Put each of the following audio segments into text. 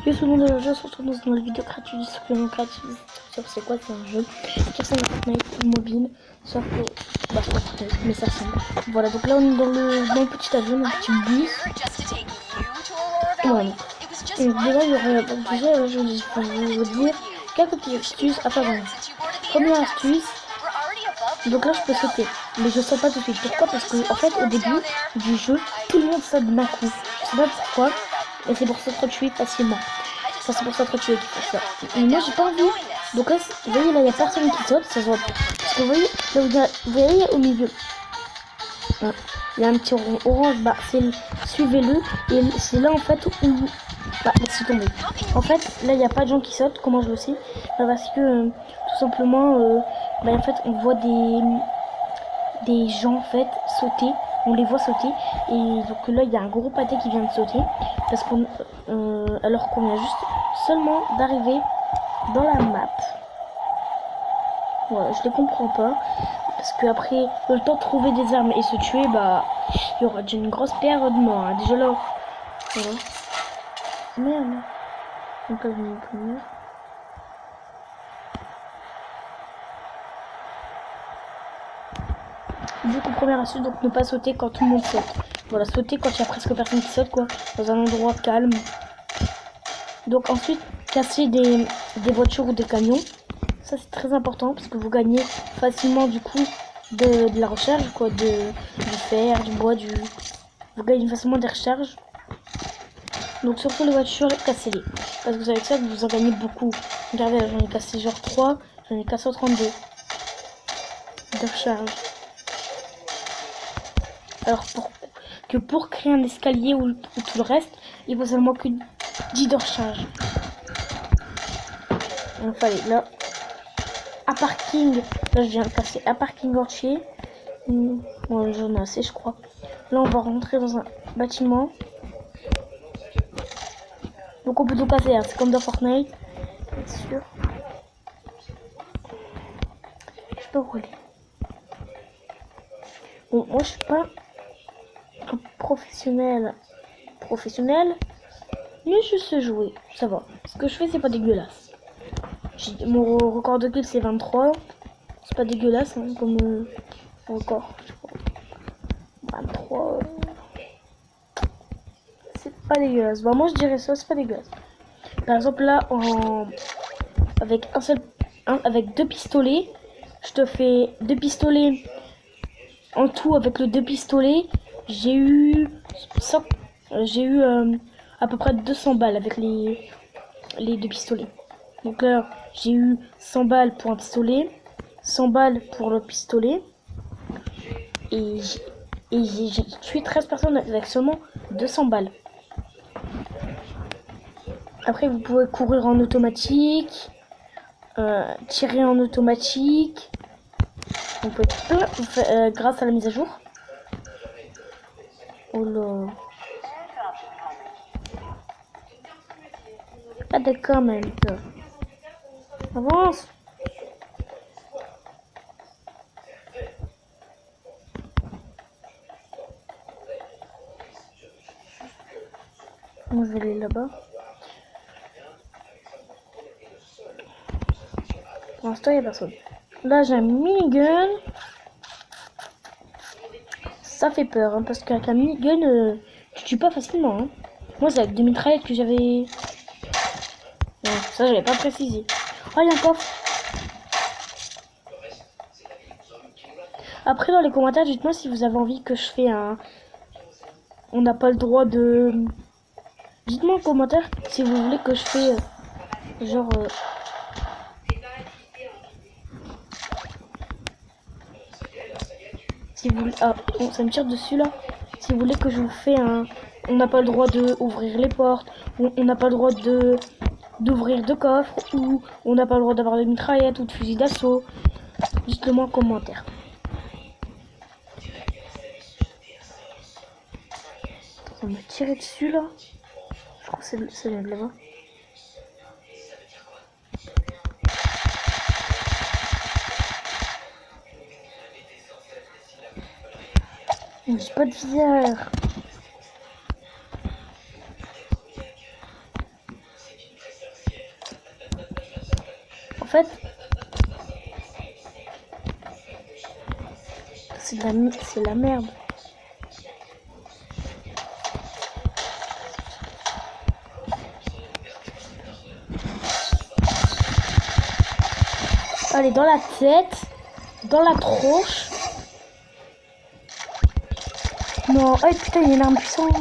Yo, tout le monde, je se retrouve dans une nouvelle vidéo gratuite du supplément gratuit. C'est quoi? C'est un jeu qui ressemble à Fortnite mobile, sauf que sur Fortnite, mais ça ressemble. Voilà, donc là on est dans le petit avion, dans le petit bus. Voilà. Donc déjà, il y aurait déjà, je vais vous dire quelques petites astuces à faire. Première astuce, donc là je peux sauter, mais je saute pas tout de suite. Pourquoi? Parce que en fait au début du jeu, tout le monde saute d'un coup. Je sais pas pourquoi, et c'est pour s'entretuer facilement. Enfin, c'est pour s'entretuer qu'il faut ça. Et moi j'ai pas envie. Donc là, vous voyez là, il y a personne qui saute, ça se voit. Parce que vous voyez, là, vous voyez au milieu. Il y a un petit rond orange, bah suivez-le, et c'est là en fait où laissez tomber. En fait, là il n'y a pas de gens qui sautent, comment je le sais? Parce que tout simplement, en fait on voit des gens en fait sauter, on les voit sauter, et donc là il y a un gros pâté qui vient de sauter, parce qu'on alors qu'on vient juste seulement d'arriver dans la map. Voilà, je les comprends pas. Parce que après, le temps de trouver des armes et se tuer, bah, il y aura déjà une grosse période de mort. Hein. Déjà là. Voilà. Merde. Donc là, je vais me première. Du coup, première astuce, donc ne pas sauter quand tout le monde saute. Voilà, sauter quand il y a presque personne qui saute, quoi. Dans un endroit calme. Donc ensuite, casser des voitures ou des camions. Ça, c'est très important parce que vous gagnez facilement, du coup, de la recharge, quoi. Du fer, du bois, vous gagnez facilement des recharges. Donc surtout les voitures, cassez-les. Parce que vous avec ça, vous en gagnez beaucoup. Regardez, là, j'en ai cassé genre 3, j'en ai cassé 32 de recharge. Alors pour créer un escalier ou tout le reste, il faut seulement que 10 de recharge. Il fallait là. Un parking, là je viens de casser un parking entier. Ouais, j'en ai assez je crois. Là on va rentrer dans un bâtiment. Donc on peut tout casser, hein. C'est comme dans Fortnite. Bien sûr. Je peux rouler. Bon, moi je suis pas un professionnel, mais je sais jouer, ça va. Ce que je fais c'est pas dégueulasse. Mon record de kill c'est 23. C'est pas dégueulasse hein, comme record. 23. C'est pas dégueulasse. Bah moi je dirais ça, c'est pas dégueulasse. Par exemple là avec avec 2 pistolets, je te fais 2 pistolets en tout avec le 2 pistolets, j'ai eu à peu près 200 balles avec les 2 pistolets. Donc là, j'ai eu 100 balles pour un pistolet, 100 balles pour le pistolet, et j'ai tué 13 personnes avec seulement 200 balles. Après, vous pouvez courir en automatique, tirer en automatique. On peut plein grâce à la mise à jour. Oh là. Pas d'accord même. Avance. Moi je vais aller là-bas. Pour l'instant il n'y a personne. Là j'ai un minigun. Ça fait peur hein, parce qu'avec un minigun tu tues pas facilement. Hein. Moi c'est avec des mitraillettes que j'avais. Ouais, ça j'avais pas précisé. Oh il y a un coffre. Après dans les commentaires dites-moi si vous avez envie que je fais un. On n'a pas le droit de. Dites-moi en commentaire si vous voulez que je fais genre. Si vous ah bon, ça me tire dessus là. Si vous voulez que je vous fais un. On n'a pas le droit de ouvrir les portes. Ou on n'a pas le droit de d'ouvrir de coffres. Ou on n'a pas le droit d'avoir de mitraillettes ou de fusil d'assaut. Dites-le moi en commentaire. On me tirer dessus là. Je crois que c'est de là-bas. J'ai pas de viseur. fait, c'est la merde. Allez, dans la tête, dans la tronche. Non, oh putain, il y a une arme puissante.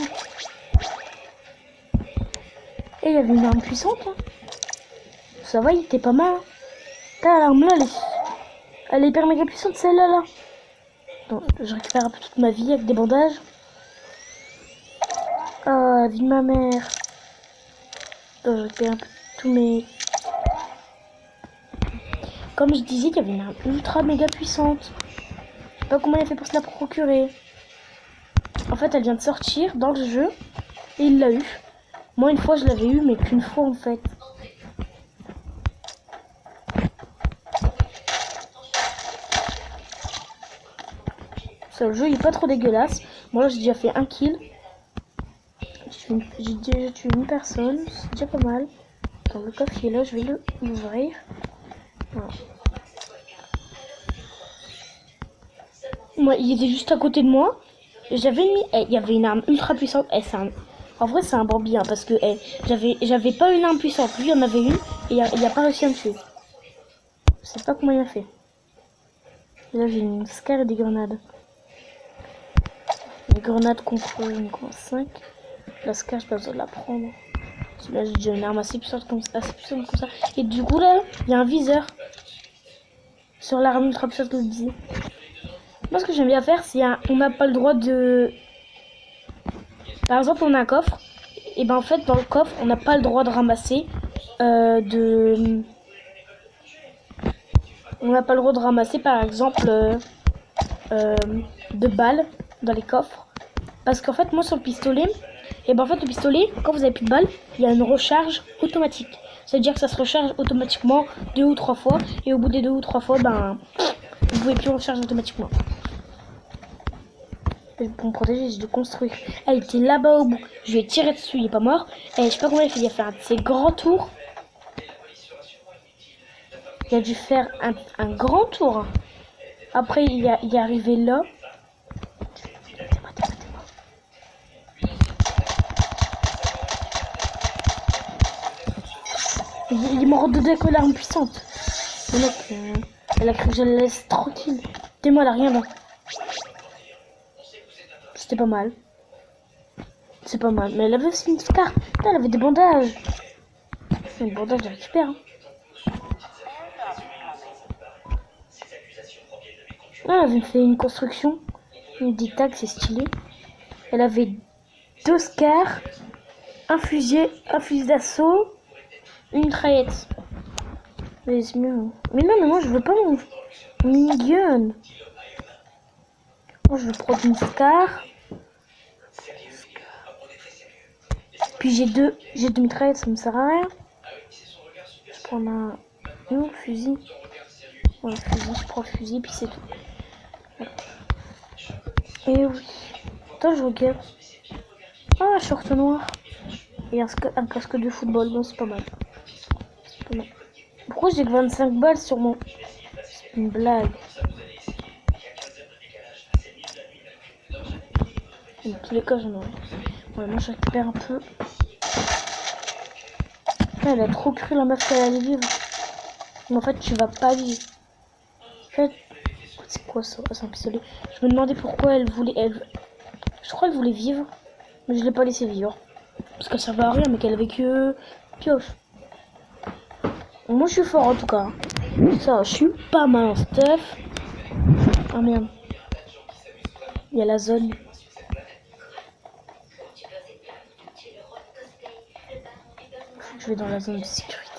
Et il y avait une arme puissante. Hein. Ça va, il était pas mal. Hein. L'arme là, elle est hyper méga puissante, celle-là. Là. Donc, je récupère un peu toute ma vie avec des bandages. Ah, vie de ma mère. Donc, je récupère un peu tous mes... Comme je disais, il y avait une arme ultra méga puissante. Je sais pas comment elle a fait pour se la procurer. En fait, elle vient de sortir dans le jeu. Et il l'a eu. Moi, une fois, je l'avais eu, mais qu'une fois, en fait. Ça, le jeu, il est pas trop dégueulasse. Moi, j'ai déjà fait un kill. J'ai déjà tué une personne. C'est déjà pas mal. Dans le coffre, il est là. Je vais l'ouvrir. Voilà. Moi, il était juste à côté de moi. J'avais mis... il y avait une arme ultra puissante. En vrai, c'est un Bambi, hein, parce que j'avais pas une arme puissante. Lui, il en avait une, et il a pas réussi à me tuer. Je sais pas comment il a fait. Et là, j'ai une Scar et des grenades. Des grenades contre une 5. La Scar, j'ai pas besoin de la prendre. Là, j'ai déjà une arme assez puissante comme ça. Et du coup, là, il y a un viseur. Sur l'arme ultra puissante que je disais. Moi, ce que j'aime bien faire, c'est on n'a pas le droit de... Par exemple, on a un coffre. Et ben en fait, dans le coffre, on n'a pas le droit de ramasser On n'a pas le droit de ramasser, par exemple, de balles dans les coffres. Parce qu'en fait, moi, sur le pistolet, et ben en fait, le pistolet, quand vous avez plus de balles, il y a une recharge automatique. C'est-à-dire que ça se recharge automatiquement 2 ou 3 fois. Et au bout des 2 ou 3 fois, ben, vous pouvez plus recharger automatiquement. Pour me protéger, j'ai dû construire. Elle était là-bas au bout. Je lui ai tiré dessus, il est pas mort. Et je sais pas comment il a fait. Il a fait un de ses grands tours. Il a dû faire un grand tour. Après, il est arrivé là. Il est mort de deux avec l'arme puissante. Le mec, elle a cru que je la laisse tranquille. Dis-moi, elle a rien là. C'était pas mal. C'est pas mal. Mais elle avait aussi une Scar. Putain, elle avait des bandages. Les bandages, je les récupère. Hein. Ah, elle avait fait une construction. Une dit tag, c'est stylé. Elle avait 2 Scars, un fusil d'assaut, une mitraillette. Mais c'est mieux. Mais non, mais moi je veux pas mon minigun. Moi je veux prendre une Scar. Puis j'ai deux mitraillettes, ça me sert à rien. Je prends un fusil. Ouais, fusil, je prends le fusil, puis c'est tout. Et oui. Attends, je regarde. Ah, short noir. Et un casque de football, bon, c'est pas mal. Pourquoi j'ai que 25 balles sur mon... C'est une blague. Dans tous les cas, j'en aurai. Ouais, moi, je récupère un peu. Elle a trop cru, la meuf, qu'elle allait vivre. Mais en fait, tu vas pas vivre. En fait, c'est quoi ça? C'est un pistolet. Je me demandais pourquoi elle voulait... Je crois qu'elle voulait vivre. Mais je l'ai pas laissé vivre. Parce qu'elle servait à rien, mais qu'elle avait que... pioche. Moi, je suis fort, en tout cas. Ça, je suis pas mal en stuff. Ah, merde. Il y a la zone. Je vais dans la zone de sécurité.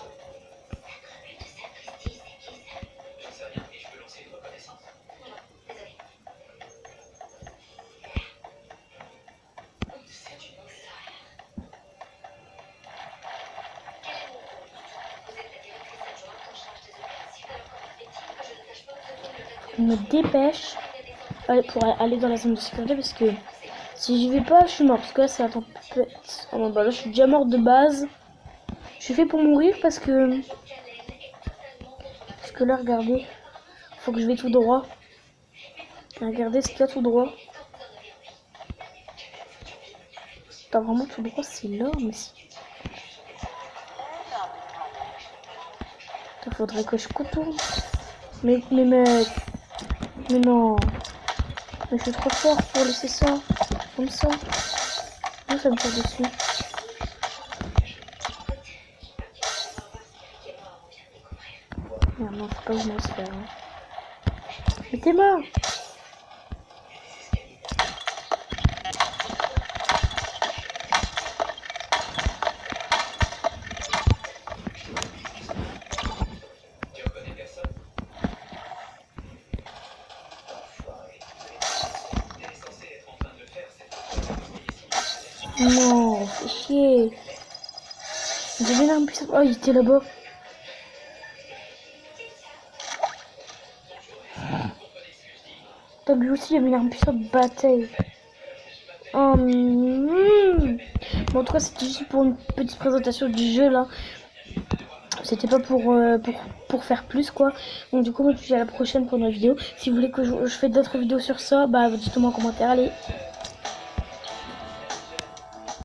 Je me dépêche pour aller dans la zone de sécurité parce que si j'y vais pas, je suis mort. Parce que là, c'est la tempête. Oh non, bah là, je suis déjà mort de base. Je suis fait pour mourir parce que que là, regardez, faut que je vais tout droit. Regardez ce qu'il y a tout droit. T'as vraiment tout droit, c'est là, mais si. Il faudrait que je contourne. Mais non. Mais je suis trop fort pour laisser ça. Comme ça. Moi, ça me tire dessus. Non, faut pas que je me laisse faire. Hein. Mais t'es mort. Non, fais chier. J'ai vu l'arme puissante. Oh, il était là-bas. T'as lui aussi, il y avait une arme puissante bataille. Oh, Bon, en tout cas, c'était juste pour une petite présentation du jeu là. C'était pas pour faire plus quoi. Donc, du coup, moi, je vous dis à la prochaine pour une vidéo. Si vous voulez que je fasse d'autres vidéos sur ça, bah, dites-moi en commentaire. Allez.